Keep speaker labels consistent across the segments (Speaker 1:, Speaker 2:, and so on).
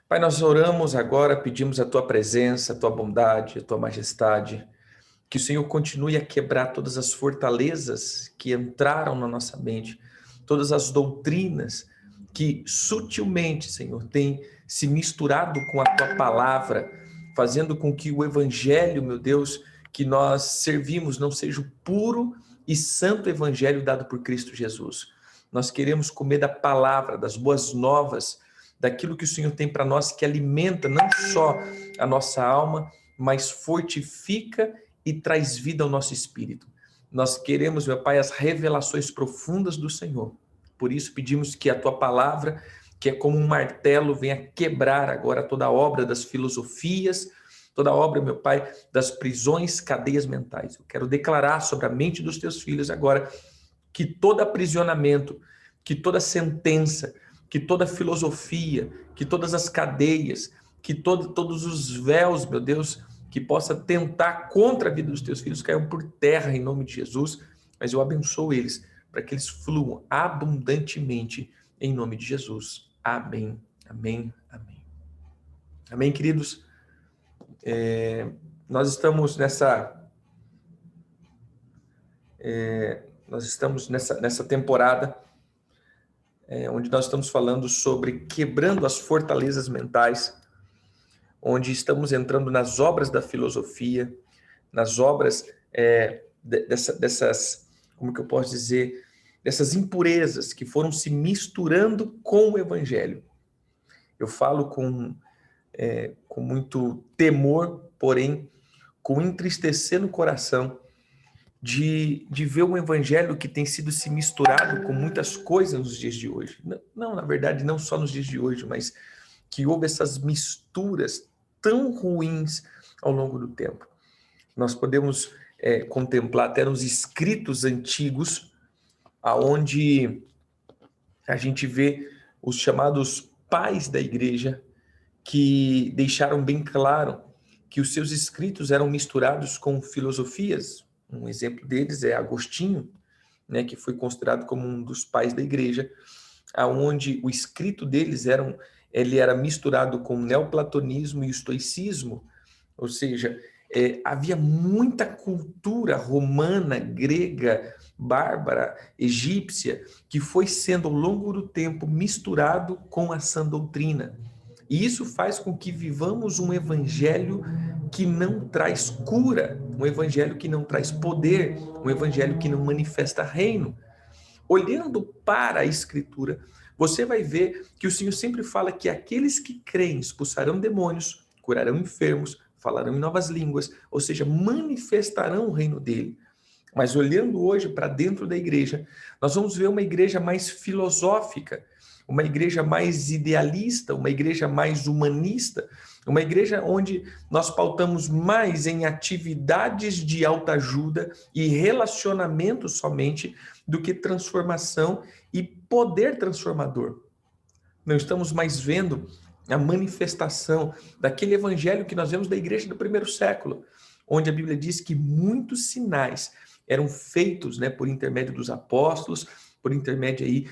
Speaker 1: Pai, nós oramos agora, pedimos a Tua presença, a Tua bondade, a Tua majestade, que o Senhor continue a quebrar todas as fortalezas que entraram na nossa mente, todas as doutrinas que sutilmente, Senhor, têm se misturado com a Tua palavra, fazendo com que o Evangelho, meu Deus, que nós servimos não seja o puro e santo Evangelho dado por Cristo Jesus. Nós queremos comer da palavra, das boas novas, daquilo que o Senhor tem para nós, que alimenta não só a nossa alma, mas fortifica e traz vida ao nosso espírito. Nós queremos, meu Pai, as revelações profundas do Senhor. Por isso pedimos que a Tua palavra, que é como um martelo, venha quebrar agora toda a obra das filosofias, toda a obra, meu Pai, das prisões, cadeias mentais. Eu quero declarar sobre a mente dos Teus filhos agora que todo aprisionamento, que toda sentença, que toda filosofia, que todas as cadeias, que todos os véus, meu Deus, que possa tentar contra a vida dos teus filhos caiam por terra em nome de Jesus, mas eu abençoo eles para que eles fluam abundantemente em nome de Jesus. Amém, amém, amém. Amém, queridos? Nós estamos nessa temporada onde nós estamos falando sobre quebrando as fortalezas mentais, onde estamos entrando nas obras da filosofia, nas obras dessas, como que eu posso dizer, dessas impurezas que foram se misturando com o Evangelho. Eu falo com muito temor, porém com entristecer no coração, de ver um evangelho que tem sido se misturado com muitas coisas nos dias de hoje. Não, na verdade, não só nos dias de hoje, mas que houve essas misturas tão ruins ao longo do tempo. Nós podemos contemplar até nos escritos antigos, aonde a gente vê os chamados pais da igreja, que deixaram bem claro que os seus escritos eram misturados com filosofias. Um exemplo deles é Agostinho, né, que foi considerado como um dos pais da igreja, aonde o escrito deles ele era misturado com o neoplatonismo e o estoicismo, ou seja, havia muita cultura romana, grega, bárbara, egípcia, que foi sendo ao longo do tempo misturado com a sã doutrina. E isso faz com que vivamos um evangelho que não traz cura, um evangelho que não traz poder, um evangelho que não manifesta reino. Olhando para a Escritura, você vai ver que o Senhor sempre fala que aqueles que creem expulsarão demônios, curarão enfermos, falarão em novas línguas, ou seja, manifestarão o reino dele. Mas olhando hoje para dentro da igreja, nós vamos ver uma igreja mais filosófica, uma igreja mais idealista, uma igreja mais humanista, uma igreja onde nós pautamos mais em atividades de autoajuda e relacionamento somente do que transformação e poder transformador. Não estamos mais vendo a manifestação daquele evangelho que nós vemos da igreja do primeiro século, onde a Bíblia diz que muitos sinais eram feitos, né, por intermédio dos apóstolos, por intermédio aí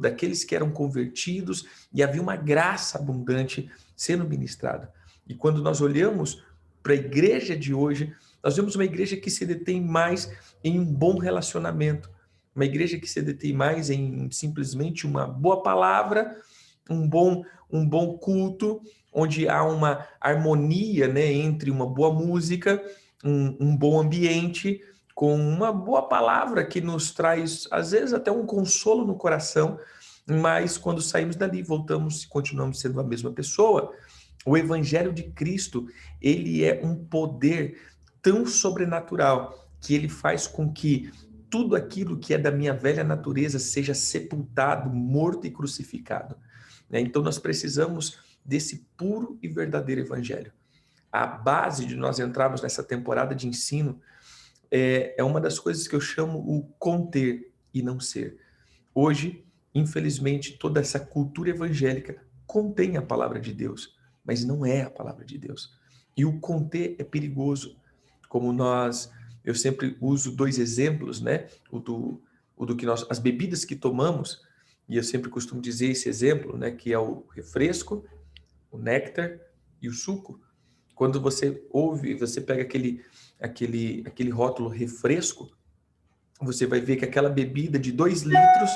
Speaker 1: daqueles que eram convertidos, e havia uma graça abundante sendo ministrada. E quando nós olhamos para a igreja de hoje, nós vemos uma igreja que se detém mais em um bom relacionamento, uma igreja que se detém mais em simplesmente uma boa palavra, um bom culto, onde há uma harmonia, né, entre uma boa música, um bom ambiente, com uma boa palavra que nos traz, às vezes, até um consolo no coração, mas quando saímos dali, voltamos e continuamos sendo a mesma pessoa. O Evangelho de Cristo, ele é um poder tão sobrenatural que ele faz com que tudo aquilo que é da minha velha natureza seja sepultado, morto e crucificado. Então, nós precisamos desse puro e verdadeiro Evangelho. A base de nós entrarmos nessa temporada de ensino é uma das coisas que eu chamo o conter e não ser. Hoje, infelizmente, toda essa cultura evangélica contém a palavra de Deus, mas não é a palavra de Deus. E o conter é perigoso. Eu sempre uso dois exemplos, né? O do que as bebidas que tomamos, e eu sempre costumo dizer esse exemplo, né? Que é o refresco o néctar e o suco. Quando você ouve, você pega aquele rótulo refresco, você vai ver que aquela bebida de 2 litros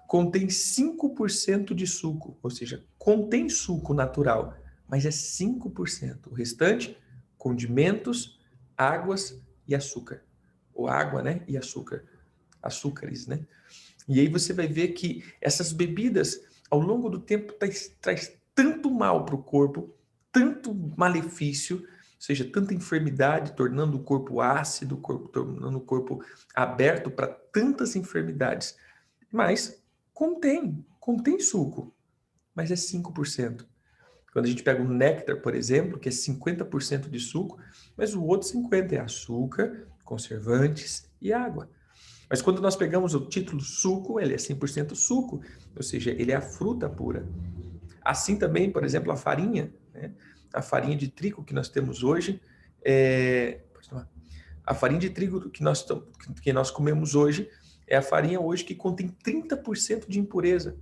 Speaker 1: contém 5% de suco, ou seja, contém suco natural, mas é 5%. O restante, condimentos, águas e açúcar. Ou água, né? E açúcar. Açúcares, né? E aí você vai ver que essas bebidas, ao longo do tempo, traz tanto mal para o corpo, tanto malefício, ou seja, tanta enfermidade, tornando o corpo ácido, tornando o corpo aberto para tantas enfermidades. Mas contém suco, mas é 5%. Quando a gente pega um néctar, por exemplo, que é 50% de suco, mas o outro 50% é açúcar, conservantes e água. Mas quando nós pegamos o título suco, ele é 100% suco, ou seja, ele é a fruta pura. Assim também, por exemplo, a farinha, né? A farinha de trigo que nós temos hoje, a farinha de trigo que nós comemos hoje é a farinha hoje que contém 30% de impureza.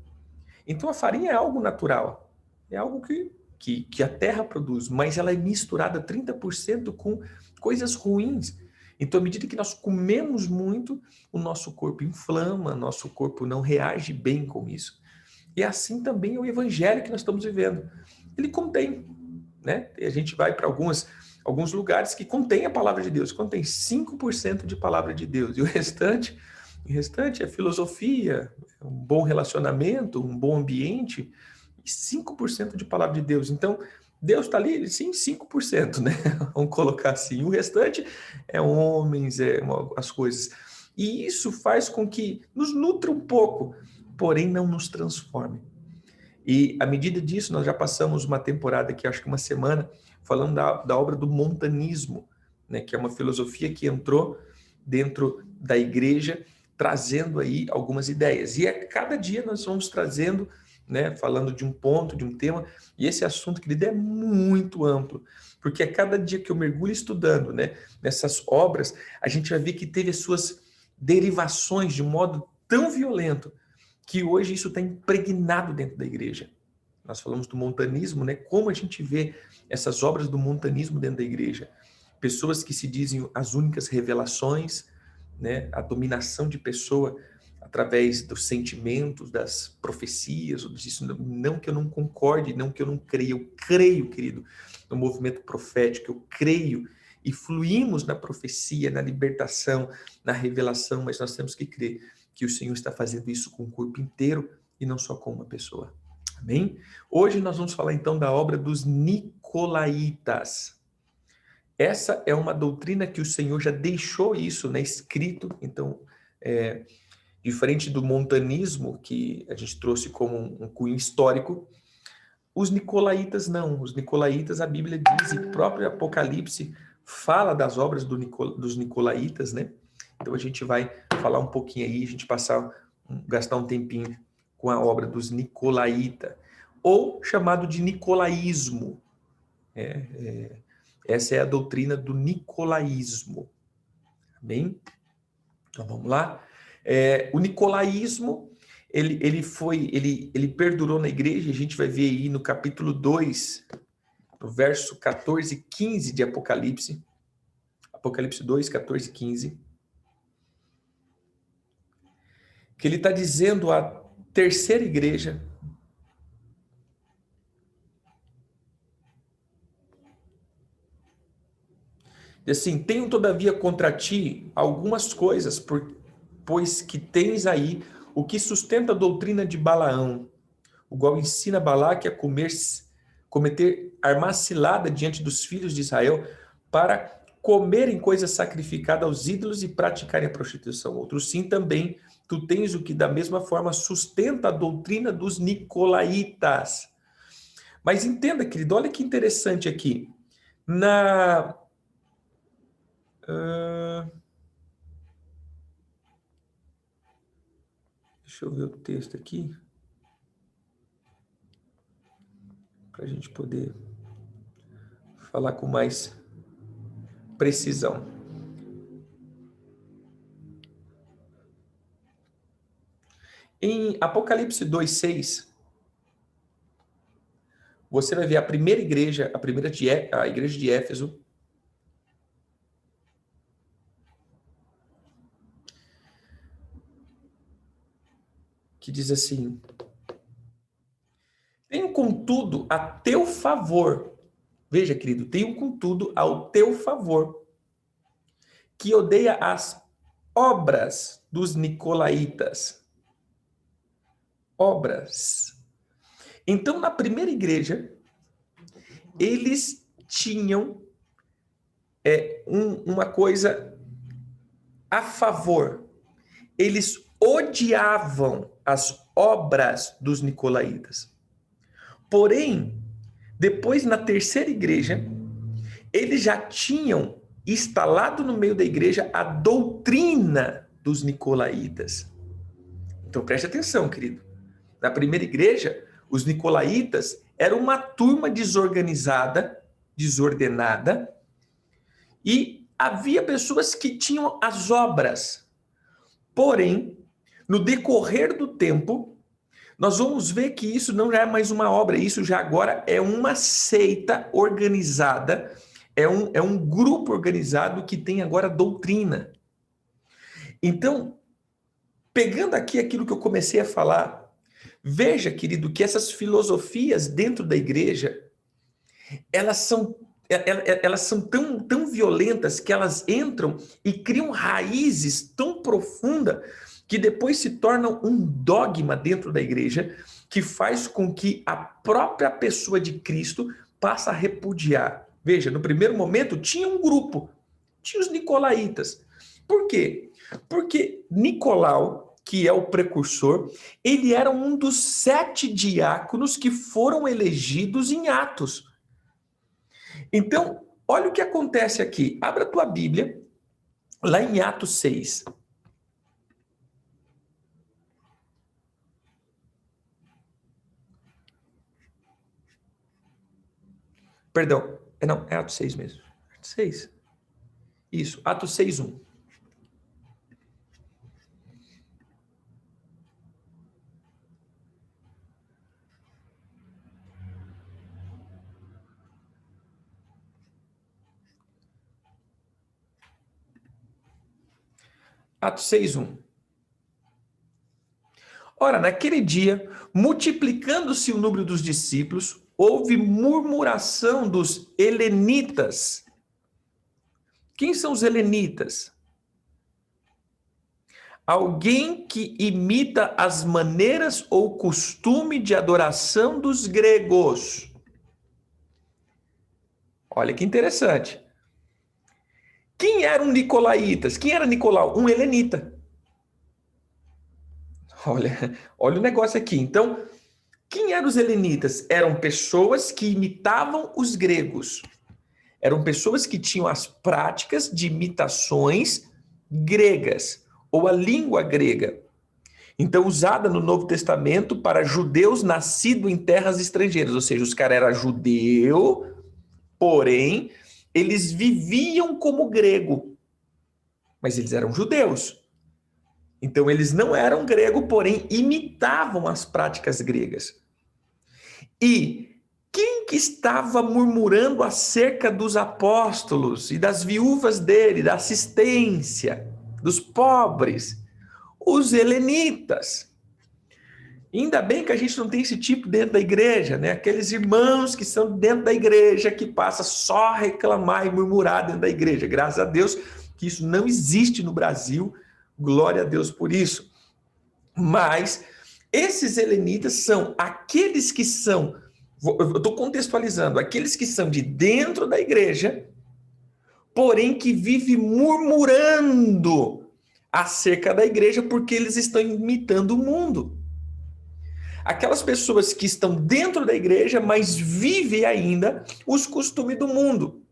Speaker 1: Então a farinha é algo natural, é algo que a terra produz, mas ela é misturada 30% com coisas ruins. Então, à medida que nós comemos muito, o nosso corpo inflama, nosso corpo não reage bem com isso. E assim também é o evangelho que nós estamos vivendo. Ele contém, né? E a gente vai para alguns lugares que contém a palavra de Deus, contém 5% de palavra de Deus, e o restante é filosofia, um bom relacionamento, um bom ambiente, e 5% de palavra de Deus. Então, Deus está ali, sim, 5%, né? Vamos colocar assim. O restante é homens, as coisas. E isso faz com que nos nutra um pouco, porém não nos transforme. E à medida disso, nós já passamos uma temporada aqui, acho que uma semana, falando da obra do montanismo, né, que é uma filosofia que entrou dentro da igreja, trazendo aí algumas ideias. E a cada dia nós vamos trazendo, né, falando de um ponto, de um tema, e esse assunto, querido, é muito amplo, porque a cada dia que eu mergulho estudando, né, nessas obras, a gente vai ver que teve as suas derivações de modo tão violento que hoje isso está impregnado dentro da igreja. Nós falamos do montanismo, né? Como a gente vê essas obras do montanismo dentro da igreja. Pessoas que se dizem as únicas revelações, né? A dominação de pessoa através dos sentimentos, das profecias, disso. Não que eu não concorde, não que eu não creia. Eu creio, querido, no movimento profético, eu creio e fluímos na profecia, na libertação, na revelação, mas nós temos que crer que o Senhor está fazendo isso com o corpo inteiro e não só com uma pessoa. Amém? Hoje nós vamos falar então da obra dos Nicolaítas. Essa é uma doutrina que o Senhor já deixou isso, né, escrito. Então, diferente do montanismo, que a gente trouxe como um cunho histórico, os Nicolaítas não. Os Nicolaítas, a Bíblia diz, e o próprio Apocalipse fala das obras dos Nicolaítas, né? Então a gente vai falar um pouquinho aí, a gente gastar um tempinho com a obra dos Nicolaítas, ou chamado de Nicolaísmo. Essa é a doutrina do Nicolaísmo. Bem? Então vamos lá. O Nicolaísmo, ele perdurou na igreja, a gente vai ver aí no capítulo 2, no verso 14 e 15 de Apocalipse. Apocalipse 2, 14 e 15. Que ele está dizendo à terceira igreja, assim, tenho todavia contra ti algumas coisas, pois que tens aí o que sustenta a doutrina de Balaão, o qual ensina Balaque a cometer armar cilada diante dos filhos de Israel para comerem coisa sacrificada aos ídolos e praticarem a prostituição. Outros sim também, tu tens o que da mesma forma sustenta a doutrina dos nicolaítas. Mas entenda, querido, olha que interessante aqui. Deixa eu ver o texto aqui, para a gente poder falar com mais precisão. Em Apocalipse 2:6, você vai ver a primeira igreja, a igreja de Éfeso, que diz assim: tenho contudo a teu favor, veja, querido, tenho contudo ao teu favor, que odeia as obras dos nicolaítas. Obras. Então, na primeira igreja, eles tinham uma coisa a favor. Eles odiavam as obras dos nicolaítas. Porém, depois, na terceira igreja, eles já tinham instalado no meio da igreja a doutrina dos nicolaítas. Então, preste atenção, querido. Na primeira igreja, os nicolaítas eram uma turma desorganizada, desordenada, e havia pessoas que tinham as obras. Porém, no decorrer do tempo, nós vamos ver que isso não é mais uma obra, isso já agora é uma seita organizada, é um grupo organizado que tem agora doutrina. Então, pegando aqui aquilo que eu comecei a falar, veja, querido, que essas filosofias dentro da igreja, elas são tão violentas que elas entram e criam raízes tão profundas que depois se tornam um dogma dentro da igreja que faz com que a própria pessoa de Cristo passe a repudiar. Veja, no primeiro momento tinha um grupo, tinha os nicolaítas. Por quê? Porque Nicolau, que é o precursor, ele era um dos 7 diáconos que foram elegidos em Atos. Então, olha o que acontece aqui. Abra a tua Bíblia, lá em Atos 6. Perdão, não, é Atos 6 mesmo. Atos 6. Isso, Atos 6:1. Atos 6:1. Ora, naquele dia, multiplicando-se o número dos discípulos, houve murmuração dos helenitas. Quem são os helenitas? Alguém que imita as maneiras ou costume de adoração dos gregos. Olha que interessante. Quem eram nicolaítas? Quem era Nicolau? Um helenita. Olha o negócio aqui. Então, quem eram os helenitas? Eram pessoas que imitavam os gregos. Eram pessoas que tinham as práticas de imitações gregas, ou a língua grega. Então, usada no Novo Testamento para judeus nascidos em terras estrangeiras. Ou seja, os caras eram judeu, porém, eles viviam como grego. Mas eles eram judeus. Então, eles não eram grego, porém, imitavam as práticas gregas. E quem que estava murmurando acerca dos apóstolos e das viúvas dele, da assistência, dos pobres? Os helenitas. Ainda bem que a gente não tem esse tipo dentro da igreja, né? Aqueles irmãos que são dentro da igreja, que passa só a reclamar e murmurar dentro da igreja. Graças a Deus que isso não existe no Brasil. Glória a Deus por isso. Mas esses helenitas são aqueles que são, eu estou contextualizando, aqueles que são de dentro da igreja, porém que vivem murmurando acerca da igreja porque eles estão imitando o mundo. Aquelas pessoas que estão dentro da igreja, mas vivem ainda os costumes do mundo.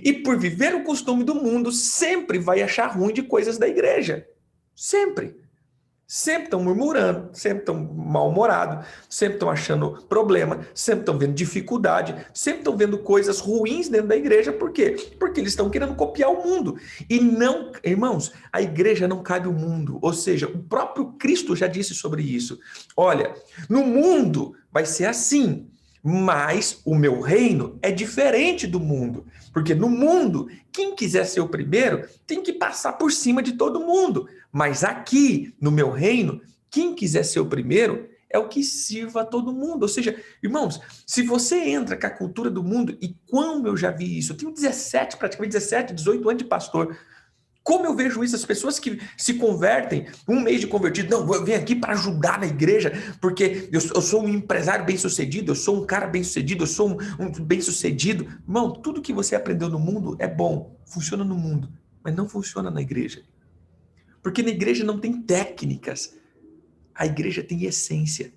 Speaker 1: E por viver o costume do mundo, sempre vai achar ruim de coisas da igreja. Sempre. Sempre estão murmurando, sempre estão mal-humorados, sempre estão achando problema, sempre estão vendo dificuldade, sempre estão vendo coisas ruins dentro da igreja. Por quê? Porque eles estão querendo copiar o mundo. E não, irmãos, a igreja não cabe ao mundo. Ou seja, o próprio Cristo já disse sobre isso. Olha, no mundo vai ser assim, Mas o meu reino é diferente do mundo. Porque no mundo, quem quiser ser o primeiro tem que passar por cima de todo mundo. Mas aqui, no meu reino, quem quiser ser o primeiro é o que sirva a todo mundo. Ou seja, irmãos, se você entra com a cultura do mundo, e como eu já vi isso, eu tenho 17, praticamente 17, 18 anos de pastor. Como eu vejo isso, as pessoas que se convertem, um mês de convertido, não, eu venho aqui para ajudar na igreja, porque eu sou um empresário bem-sucedido, eu sou um cara bem-sucedido, eu sou um bem-sucedido. Irmão, tudo que você aprendeu no mundo é bom, funciona no mundo, mas não funciona na igreja. Porque na igreja não tem técnicas, a igreja tem essência.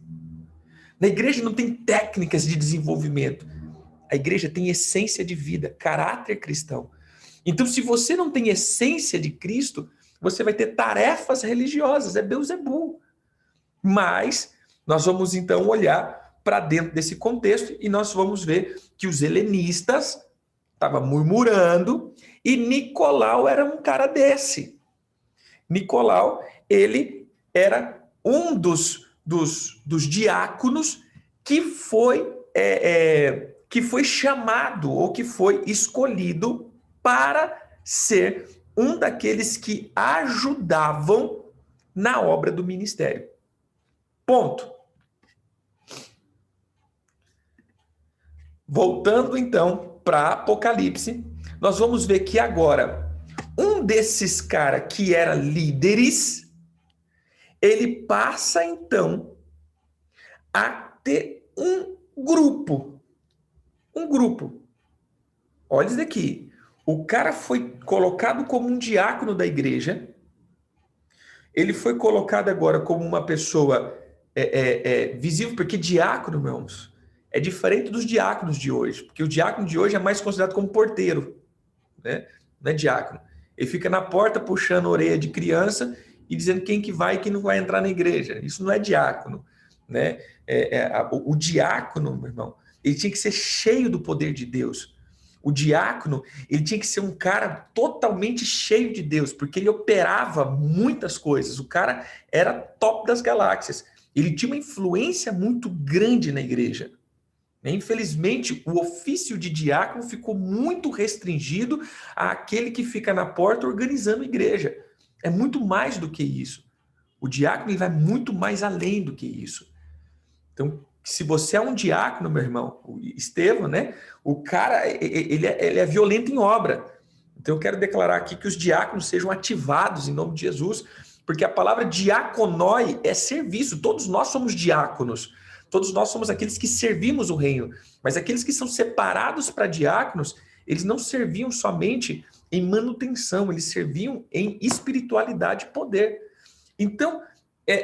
Speaker 1: Na igreja não tem técnicas de desenvolvimento, a igreja tem essência de vida, caráter cristão. Então, se você não tem essência de Cristo, você vai ter tarefas religiosas, é Beelzebul. Mas nós vamos então olhar para dentro desse contexto e nós vamos ver que os helenistas estavam murmurando e Nicolau era um cara desse. Nicolau, ele era um dos diáconos que foi chamado ou que foi escolhido para ser um daqueles que ajudavam na obra do ministério. Ponto. Voltando então para Apocalipse, nós vamos ver que agora um desses caras que era líderes, ele passa então a ter um grupo. Um grupo. Olha isso daqui. O cara foi colocado como um diácono da igreja. Ele foi colocado agora como uma pessoa visível, porque diácono, irmãos, é diferente dos diáconos de hoje. Porque o diácono de hoje é mais considerado como porteiro, né? Não é diácono. Ele fica na porta puxando a orelha de criança e dizendo quem que vai e quem não vai entrar na igreja. Isso não é diácono, né? O diácono, meu irmão, ele tinha que ser cheio do poder de Deus. O diácono, ele tinha que ser um cara totalmente cheio de Deus, porque ele operava muitas coisas. O cara era top das galáxias. Ele tinha uma influência muito grande na igreja. Infelizmente, o ofício de diácono ficou muito restringido àquele que fica na porta organizando a igreja. É muito mais do que isso. O diácono ele vai muito mais além do que isso. Então, se você é um diácono, meu irmão, o Estevão, né? O cara, ele é violento em obra. Então, eu quero declarar aqui que os diáconos sejam ativados em nome de Jesus, porque a palavra diaconoi é serviço. Todos nós somos diáconos. Todos nós somos aqueles que servimos o reino. Mas aqueles que são separados para diáconos, eles não serviam somente em manutenção, eles serviam em espiritualidade e poder. Então,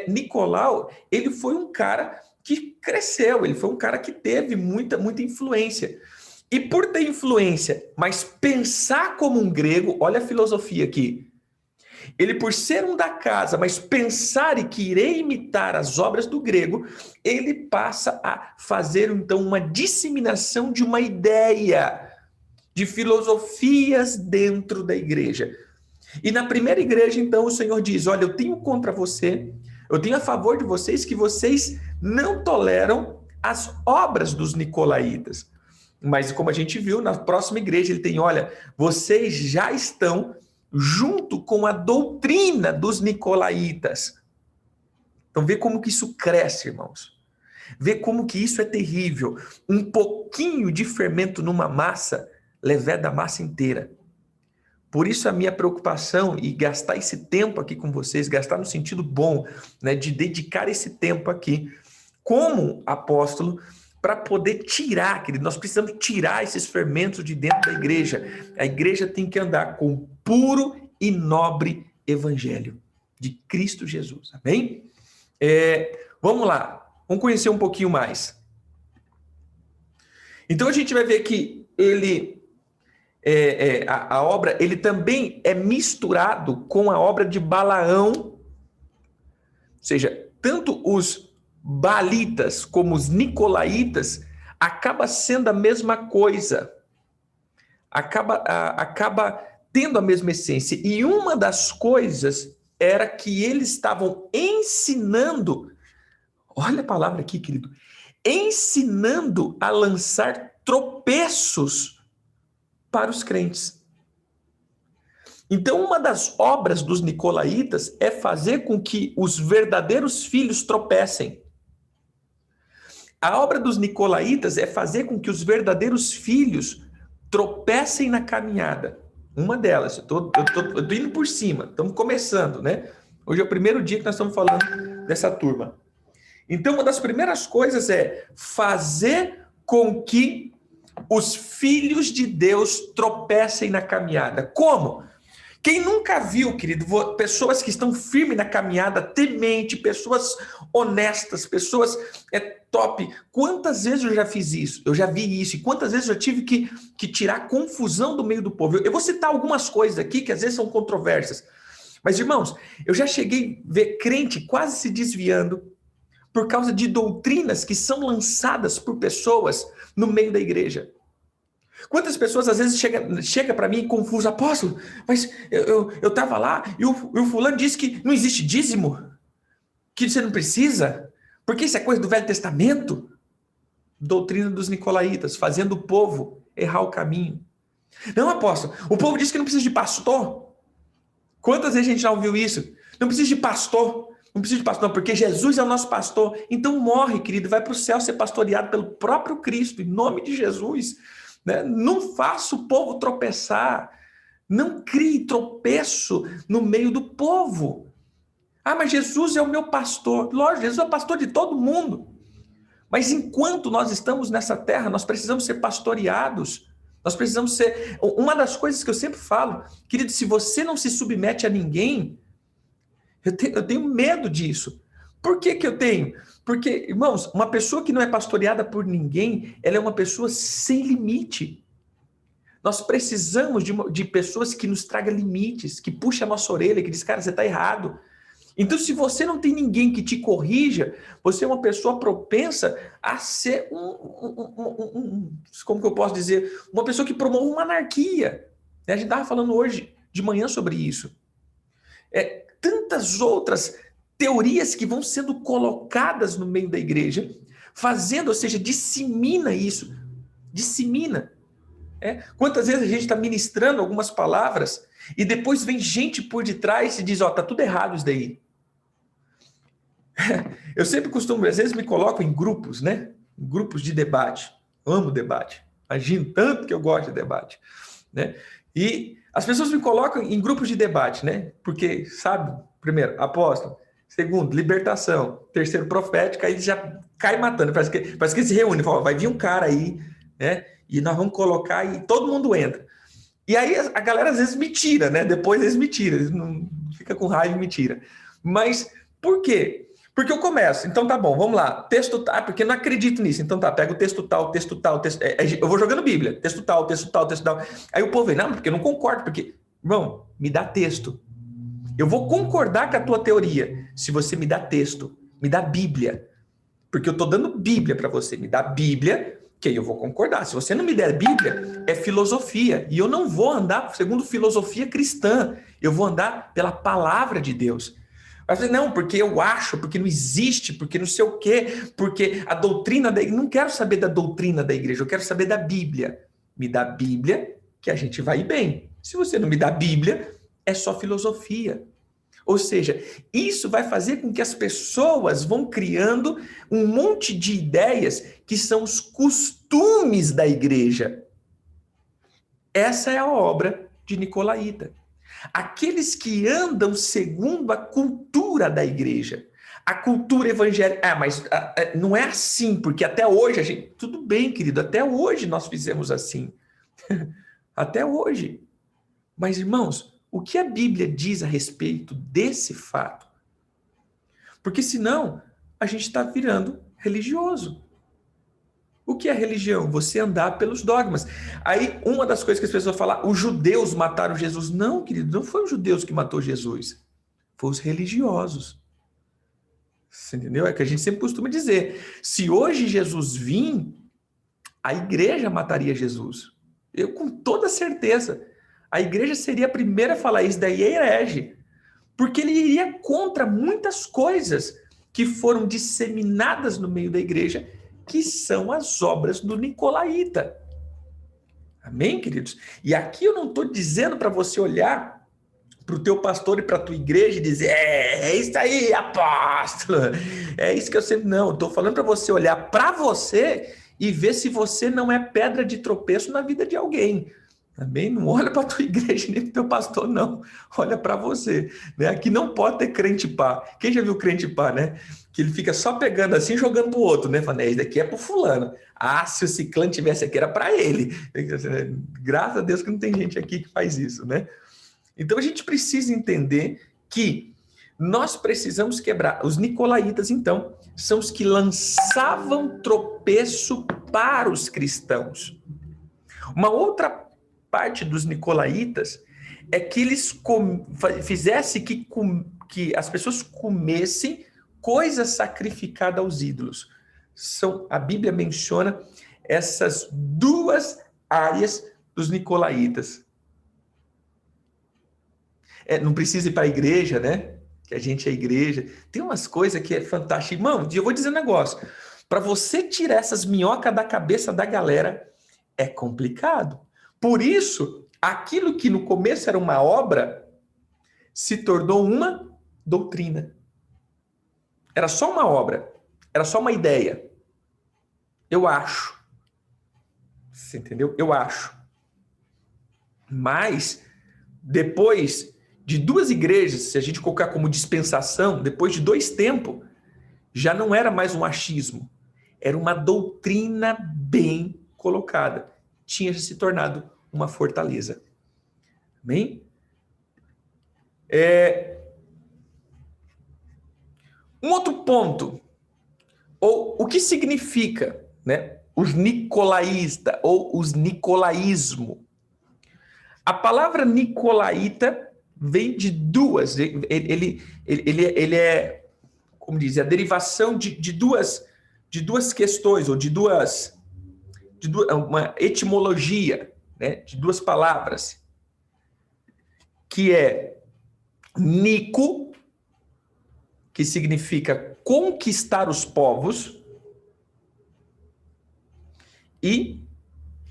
Speaker 1: Nicolau, ele foi um cara que cresceu, ele foi um cara que teve muita influência. E por ter influência, mas pensar como um grego, olha a filosofia aqui. Ele, por ser um da casa, mas pensar e querer imitar as obras do grego, ele passa a fazer, então, uma disseminação de uma ideia, de filosofias dentro da igreja. E na primeira igreja, então, o Senhor diz, olha, eu tenho contra você, eu tenho a favor de vocês que vocês não toleram as obras dos nicolaítas. Mas como a gente viu, na próxima igreja ele tem, olha, vocês já estão junto com a doutrina dos nicolaítas. Então vê como que isso cresce, irmãos. Vê como que isso é terrível. Um pouquinho de fermento numa massa leveda a massa inteira. Por isso a minha preocupação e gastar esse tempo aqui com vocês, gastar no sentido bom, né, de dedicar esse tempo aqui como apóstolo para poder tirar, querido, nós precisamos tirar esses fermentos de dentro da igreja. A igreja tem que andar com o puro e nobre evangelho de Cristo Jesus, amém? Vamos lá, vamos conhecer um pouquinho mais. Então a gente vai ver que a obra, ele também é misturado com a obra de Balaão, ou seja, tanto os baalitas como os nicolaítas acaba sendo a mesma coisa, acaba tendo a mesma essência. E uma das coisas era que eles estavam ensinando, olha a palavra aqui, querido, ensinando a lançar tropeços para os crentes. Então, uma das obras dos nicolaítas é fazer com que os verdadeiros filhos tropecem. A obra dos nicolaítas é fazer com que os verdadeiros filhos tropecem na caminhada. Uma delas, eu tô indo por cima, estamos começando, né? Hoje é o primeiro dia que nós estamos falando dessa turma. Então, uma das primeiras coisas é fazer com que os filhos de Deus tropecem na caminhada. Como? Quem nunca viu, querido, pessoas que estão firmes na caminhada, temente, pessoas honestas, pessoas top. Quantas vezes eu já fiz isso? Eu já vi isso. E quantas vezes eu tive que tirar confusão do meio do povo? Eu vou citar algumas coisas aqui que às vezes são controversas. Mas, irmãos, eu já cheguei a ver crente quase se desviando por causa de doutrinas que são lançadas por pessoas no meio da igreja. Quantas pessoas às vezes chega para mim confuso, apóstolo, mas eu estava lá e o fulano disse que não existe dízimo, que você não precisa, porque isso é coisa do Velho Testamento. Doutrina dos nicolaítas, fazendo o povo errar o caminho. Não, apóstolo, o povo diz que não precisa de pastor. Quantas vezes a gente já ouviu isso? Não precisa de pastor, não precisa de pastor, porque Jesus é o nosso pastor. Então morre, querido, vai para o céu ser pastoreado pelo próprio Cristo, em nome de Jesus. Né? Não faça o povo tropeçar, não crie tropeço no meio do povo. Ah, mas Jesus é o meu pastor. Lógico, Jesus é o pastor de todo mundo. Mas enquanto nós estamos nessa terra, nós precisamos ser pastoreados. Nós precisamos ser... Uma das coisas que eu sempre falo, querido, se você não se submete a ninguém, eu tenho medo disso. Por que eu tenho? Porque, irmãos, uma pessoa que não é pastoreada por ninguém, ela é uma pessoa sem limite. Nós precisamos de pessoas que nos tragam limites, que puxem a nossa orelha, que diz, cara, você está errado. Então, se você não tem ninguém que te corrija, você é uma pessoa propensa a ser como que eu posso dizer? Uma pessoa que promove uma anarquia. A gente estava falando hoje de manhã sobre isso. Tantas outras teorias que vão sendo colocadas no meio da igreja, fazendo, ou seja, dissemina isso. Dissemina. Quantas vezes a gente está ministrando algumas palavras e depois vem gente por detrás e diz, tá tudo errado isso daí. Eu sempre costumo, às vezes me coloco em grupos, né? Em grupos de debate. Amo debate. Imagino tanto que eu gosto de debate. Né? E as pessoas me colocam em grupos de debate, né? Porque, sabe, primeiro, apóstolo. Segundo, libertação. Terceiro, profética. Aí já cai matando. Parece que se reúne. Fala, vai vir um cara aí, né? E nós vamos colocar e todo mundo entra. E aí a galera às vezes me tira, né? Depois eles me tiram. Eles não fica com raiva e me tira. Mas por quê? Porque eu começo, então tá bom, vamos lá, texto tal, porque eu não acredito nisso, então tá, pega o texto tal, eu vou jogando Bíblia, texto tal. Aí o povo vem, não, porque eu não concordo, porque, irmão, me dá texto. Eu vou concordar com a tua teoria, se você me dá texto, me dá Bíblia, porque eu tô dando Bíblia para você, me dá Bíblia, que aí eu vou concordar. Se você não me der Bíblia, é filosofia, e eu não vou andar segundo filosofia cristã, eu vou andar pela palavra de Deus. Mas não, porque eu acho, porque não existe, porque não sei o quê, porque a doutrina da igreja... Não quero saber da doutrina da igreja, eu quero saber da Bíblia. Me dá Bíblia, que a gente vai bem. Se você não me dá Bíblia, é só filosofia. Ou seja, isso vai fazer com que as pessoas vão criando um monte de ideias que são os costumes da igreja. Essa é a obra de Nicolaíta. Aqueles que andam segundo a cultura da igreja, a cultura evangélica. Mas não é assim, porque até hoje a gente... Tudo bem, querido, até hoje nós fizemos assim. Até hoje. Mas, irmãos, o que a Bíblia diz a respeito desse fato? Porque senão a gente está virando religioso. O que é religião? Você andar pelos dogmas. Aí, uma das coisas que as pessoas falam, os judeus mataram Jesus. Não, querido, não foi os judeus que matou Jesus. Foi os religiosos. Você entendeu? É que a gente sempre costuma dizer. Se hoje Jesus vir, a igreja mataria Jesus. Eu, com toda certeza, a igreja seria a primeira a falar isso, daí é herege. Porque ele iria contra muitas coisas que foram disseminadas no meio da igreja que são as obras do nicolaíta. Amém, queridos? E aqui eu não estou dizendo para você olhar para o teu pastor e para a tua igreja e dizer, é isso aí, apóstolo, é isso que eu sempre... Não, estou falando para você olhar para você e ver se você não é pedra de tropeço na vida de alguém. Amém? Não olha para a tua igreja nem para o teu pastor, não. Olha para você. Né? Aqui não pode ter crente pá. Quem já viu crente pá, né? Que ele fica só pegando assim e jogando para o outro, né? Falando, isso daqui é para o fulano. Ah, se o ciclano tivesse aqui, era para ele. Graças a Deus que não tem gente aqui que faz isso, né? Então a gente precisa entender que nós precisamos quebrar. Os nicolaítas, então, são os que lançavam tropeço para os cristãos. Uma outra parte dos nicolaítas é que eles fizessem que as pessoas comessem coisa sacrificada aos ídolos. A Bíblia menciona essas duas áreas dos nicolaítas. Não precisa ir para a igreja, né? Que a gente é igreja. Tem umas coisas que é fantástico. Irmão, eu vou dizer um negócio. Para você tirar essas minhocas da cabeça da galera, é complicado. Por isso, aquilo que no começo era uma obra, se tornou uma doutrina. Era só uma obra. Era só uma ideia. Eu acho. Você entendeu? Eu acho. Mas, depois de duas igrejas, se a gente colocar como dispensação, depois de 2 tempos, já não era mais um achismo. Era uma doutrina bem colocada. Tinha se tornado uma fortaleza. Amém? Um outro ponto, ou o que significa, né, os nicolaístas ou os nicolaísmo. A palavra nicolaíta vem de duas, ele é, como diz, a derivação de duas questões, ou de uma etimologia, né, de 2 palavras, que é nico, que significa conquistar os povos, e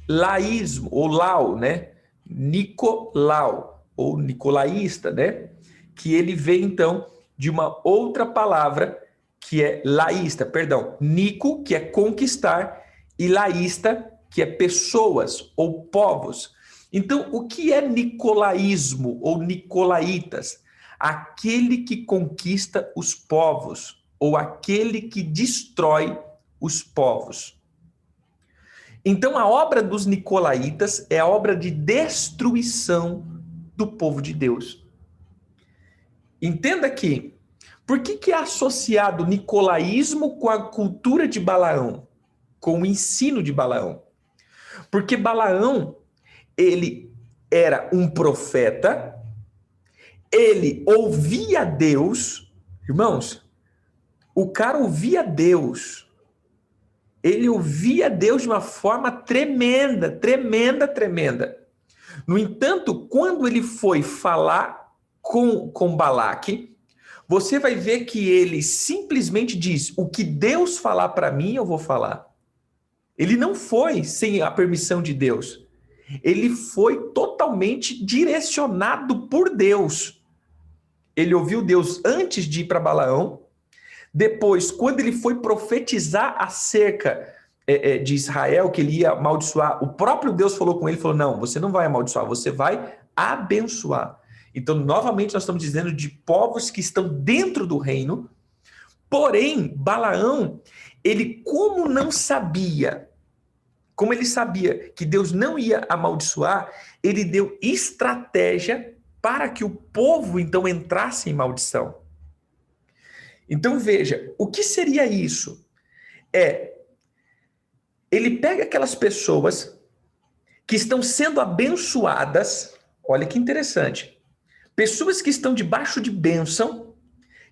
Speaker 1: laísmo, ou lau, né? Nicolau, ou nicolaísta, né? Que ele vem, então, de uma outra palavra, que é laísta, perdão, nico, que é conquistar, e laísta, que é pessoas, ou povos. Então, o que é nicolaísmo, ou nicolaítas? Aquele que conquista os povos, ou aquele que destrói os povos. Então, a obra dos nicolaítas é a obra de destruição do povo de Deus. Entenda aqui, por que é associado o nicolaísmo com a cultura de Balaão, com o ensino de Balaão? Porque Balaão, ele era um profeta, ele ouvia Deus, irmãos, o cara ouvia Deus. Ele ouvia Deus de uma forma tremenda, tremenda, tremenda. No entanto, quando ele foi falar com Balaque, você vai ver que ele simplesmente diz, o que Deus falar para mim, eu vou falar. Ele não foi sem a permissão de Deus. Ele foi totalmente direcionado por Deus. Ele ouviu Deus antes de ir para Balaão. Depois, quando ele foi profetizar acerca de Israel, que ele ia amaldiçoar, o próprio Deus falou com ele, falou, não, você não vai amaldiçoar, você vai abençoar. Então, novamente, nós estamos dizendo de povos que estão dentro do reino, porém, Balaão, ele como não sabia, como ele sabia que Deus não ia amaldiçoar, ele deu estratégia para que o povo, então, entrasse em maldição. Então, veja, o que seria isso? Ele pega aquelas pessoas que estão sendo abençoadas, olha que interessante, pessoas que estão debaixo de bênção,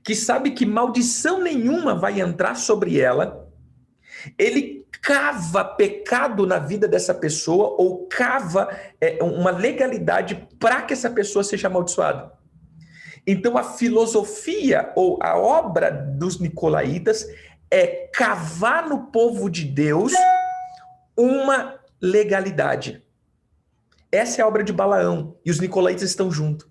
Speaker 1: que sabe que maldição nenhuma vai entrar sobre ela, ele cava pecado na vida dessa pessoa, ou cava uma legalidade para que essa pessoa seja amaldiçoada. Então, a filosofia ou a obra dos nicolaítas é cavar no povo de Deus uma legalidade. Essa é a obra de Balaão, e os nicolaítas estão juntos.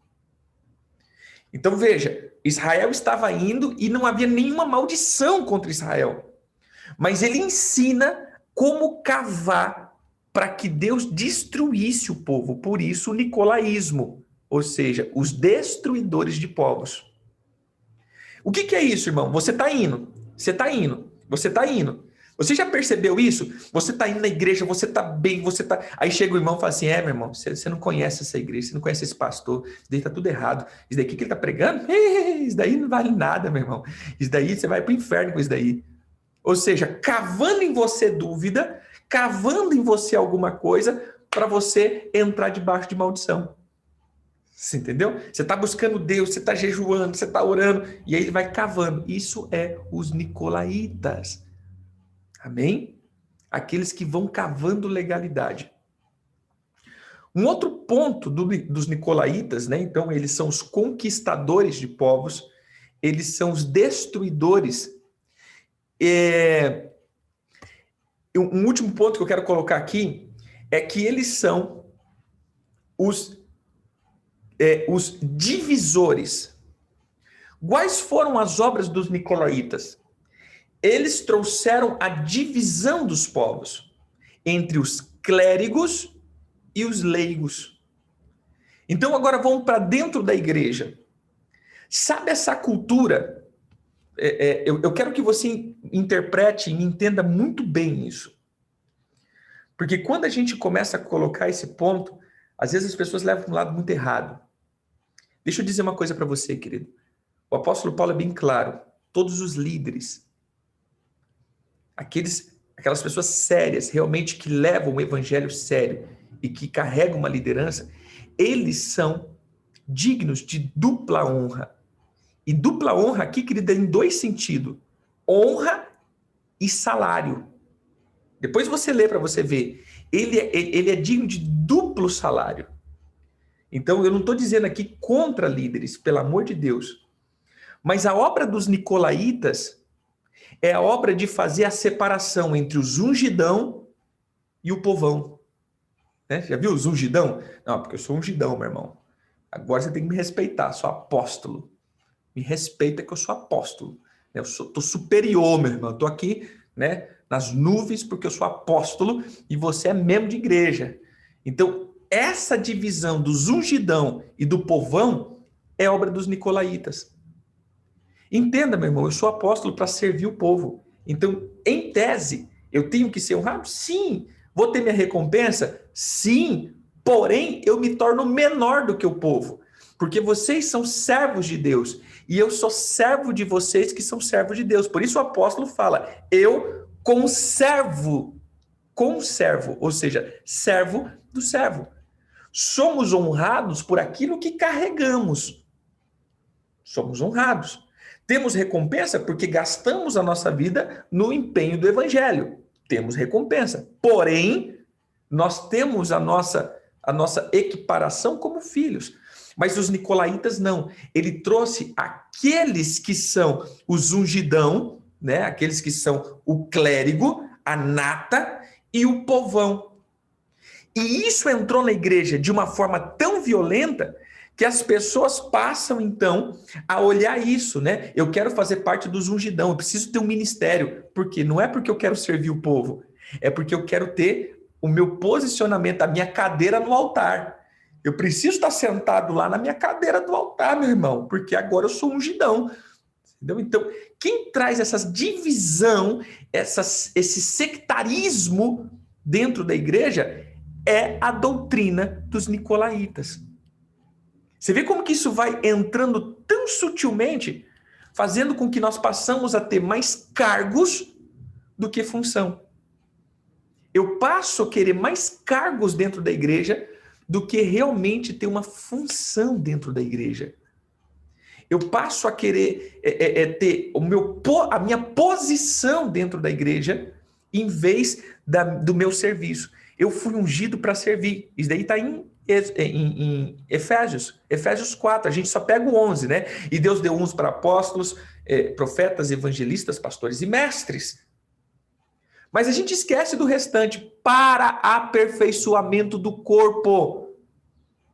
Speaker 1: Então veja, Israel estava indo e não havia nenhuma maldição contra Israel. Mas ele ensina como cavar para que Deus destruísse o povo. Por isso o nicolaísmo, ou seja, os destruidores de povos. O que é isso, irmão? Você está indo, você está indo, você está indo. Você já percebeu isso? Você está indo na igreja, você está bem, você está... Aí chega o irmão e fala assim, meu irmão, você não conhece essa igreja, você não conhece esse pastor, isso daí está tudo errado. Isso daí que ele está pregando? Isso daí não vale nada, meu irmão. Isso daí você vai para o inferno com isso daí. Ou seja, cavando em você dúvida, cavando em você alguma coisa para você entrar debaixo de maldição. Você entendeu? Você está buscando Deus, você está jejuando, você está orando, e aí ele vai cavando. Isso é os nicolaítas. Amém? Aqueles que vão cavando legalidade. Um outro ponto dos nicolaítas, né? Então, eles são os conquistadores de povos, eles são os destruidores. Um último ponto que eu quero colocar aqui é que eles são os divisores. Quais foram as obras dos nicolaítas? Eles trouxeram a divisão dos povos entre os clérigos e os leigos. Então agora vamos para dentro da igreja. Sabe essa cultura? Eu quero que você interprete e entenda muito bem isso. Porque quando a gente começa a colocar esse ponto, às vezes as pessoas levam para um lado muito errado. Deixa eu dizer uma coisa para você, querido. O apóstolo Paulo é bem claro. Todos os líderes, aquelas pessoas sérias, realmente que levam o evangelho sério e que carregam uma liderança, eles são dignos de dupla honra. E dupla honra aqui, querida, em dois sentidos. Honra e salário. Depois você lê para você ver. Ele é digno de duplo salário. Então, eu não estou dizendo aqui contra líderes, pelo amor de Deus. Mas a obra dos nicolaítas é a obra de fazer a separação entre os ungidão e o povão. Né? Já viu os ungidão? Não, porque eu sou ungidão, meu irmão. Agora você tem que me respeitar, sou apóstolo. Me respeita que eu sou apóstolo. Eu estou superior, meu irmão. Estou aqui, né, nas nuvens porque eu sou apóstolo e você é membro de igreja. Então, essa divisão dos ungidão e do povão é obra dos nicolaítas. Entenda, meu irmão, eu sou apóstolo para servir o povo. Então, em tese, eu tenho que ser honrado? Sim. Vou ter minha recompensa? Sim. Porém, eu me torno menor do que o povo. Porque vocês são servos de Deus. E eu sou servo de vocês que são servos de Deus. Por isso o apóstolo fala, eu conservo, ou seja, servo do servo. Somos honrados por aquilo que carregamos. Somos honrados. Temos recompensa porque gastamos a nossa vida no empenho do evangelho. Temos recompensa. Porém, nós temos a nossa equiparação como filhos. Mas os nicolaítas não. Ele trouxe aqueles que são os ungidão, né? Aqueles que são o clérigo, a nata e o povão. E isso entrou na igreja de uma forma tão violenta que as pessoas passam, então, a olhar isso, né? Eu quero fazer parte dos ungidão, eu preciso ter um ministério. Por quê? Não é porque eu quero servir o povo, é porque eu quero ter o meu posicionamento, a minha cadeira no altar. Eu preciso estar sentado lá na minha cadeira do altar, meu irmão, porque agora eu sou ungidão. Entendeu? Então, quem traz essa divisão, esse sectarismo dentro da igreja é a doutrina dos nicolaítas. Você vê como que isso vai entrando tão sutilmente, fazendo com que nós passamos a ter mais cargos do que função. Eu passo a querer mais cargos dentro da igreja do que realmente ter uma função dentro da igreja. Eu passo a querer ter a minha posição dentro da igreja em vez do meu serviço. Eu fui ungido para servir. Isso daí está em Efésios 4. A gente só pega o 11, né? E Deus deu uns para apóstolos, profetas, evangelistas, pastores e mestres. Mas a gente esquece do restante, para aperfeiçoamento do corpo,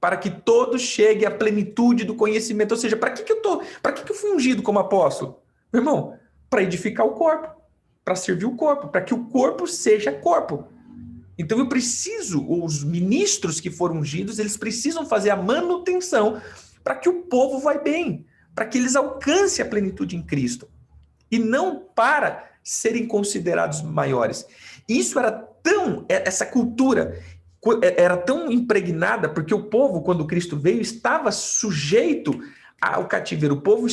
Speaker 1: para que todos cheguem à plenitude do conhecimento. Ou seja, para que eu fui ungido como apóstolo? Meu irmão, para edificar o corpo, para servir o corpo, para que o corpo seja corpo. Então eu preciso, os ministros que foram ungidos, eles precisam fazer a manutenção para que o povo vá bem, para que eles alcancem a plenitude em Cristo. E não para serem considerados maiores. Isso era tão, essa cultura era tão impregnada, porque o povo, quando Cristo veio, estava sujeito ao cativeiro. O povo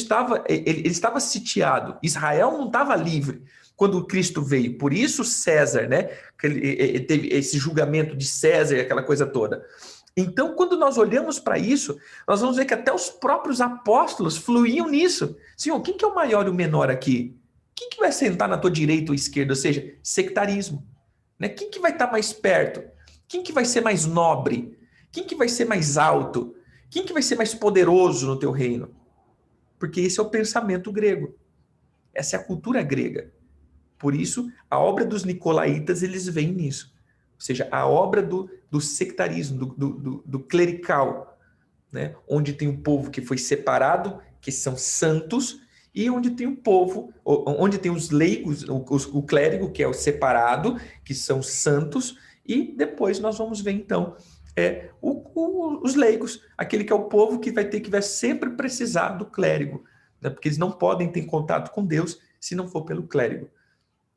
Speaker 1: ele estava sitiado. Israel não estava livre quando Cristo veio. Por isso César, né? Ele teve esse julgamento de César e aquela coisa toda. Então, quando nós olhamos para isso, nós vamos ver que até os próprios apóstolos fluíam nisso. Senhor, quem que é o maior e o menor aqui? Quem que vai sentar na tua direita ou esquerda? Ou seja, sectarismo. Né? Quem que vai estar mais perto? Quem que vai ser mais nobre? Quem que vai ser mais alto? Quem que vai ser mais poderoso no teu reino? Porque esse é o pensamento grego. Essa é a cultura grega. Por isso, a obra dos nicolaítas, eles veem nisso. Ou seja, a obra do sectarismo, do clerical, né? Onde tem um povo que foi separado, que são santos, e onde tem um povo, onde tem os leigos, o clérigo, que é o separado, que são santos, e depois nós vamos ver, então, os leigos, aquele que é o povo que vai sempre precisar do clérigo, né? Porque eles não podem ter contato com Deus se não for pelo clérigo.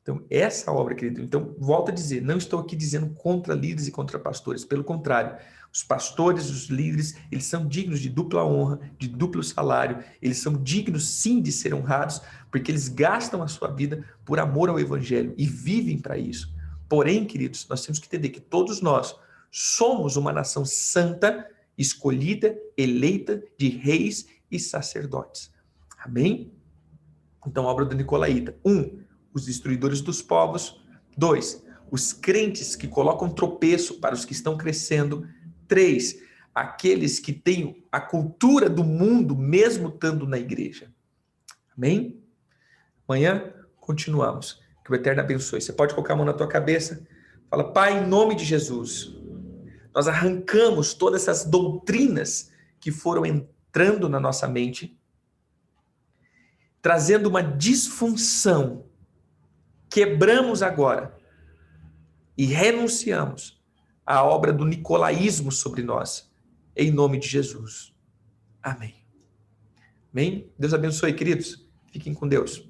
Speaker 1: Então, essa obra, querido, então, volto a dizer, não estou aqui dizendo contra líderes e contra pastores, pelo contrário, os pastores, os líderes, eles são dignos de dupla honra, de duplo salário, eles são dignos sim de ser honrados, porque eles gastam a sua vida por amor ao evangelho e vivem para isso. Porém, queridos, nós temos que entender que todos nós somos uma nação santa, escolhida, eleita de reis e sacerdotes. Amém? Então, a obra do Nicolaíta. 1. Os destruidores dos povos. 2. Os crentes que colocam tropeço para os que estão crescendo. 3. Aqueles que têm a cultura do mundo, mesmo estando na igreja. Amém? Amanhã continuamos. Que o Eterno abençoe. Você pode colocar a mão na tua cabeça. Fala, Pai, em nome de Jesus, nós arrancamos todas essas doutrinas que foram entrando na nossa mente, trazendo uma disfunção. Quebramos agora e renunciamos à obra do nicolaísmo sobre nós, em nome de Jesus. Amém. Amém? Deus abençoe, queridos. Fiquem com Deus.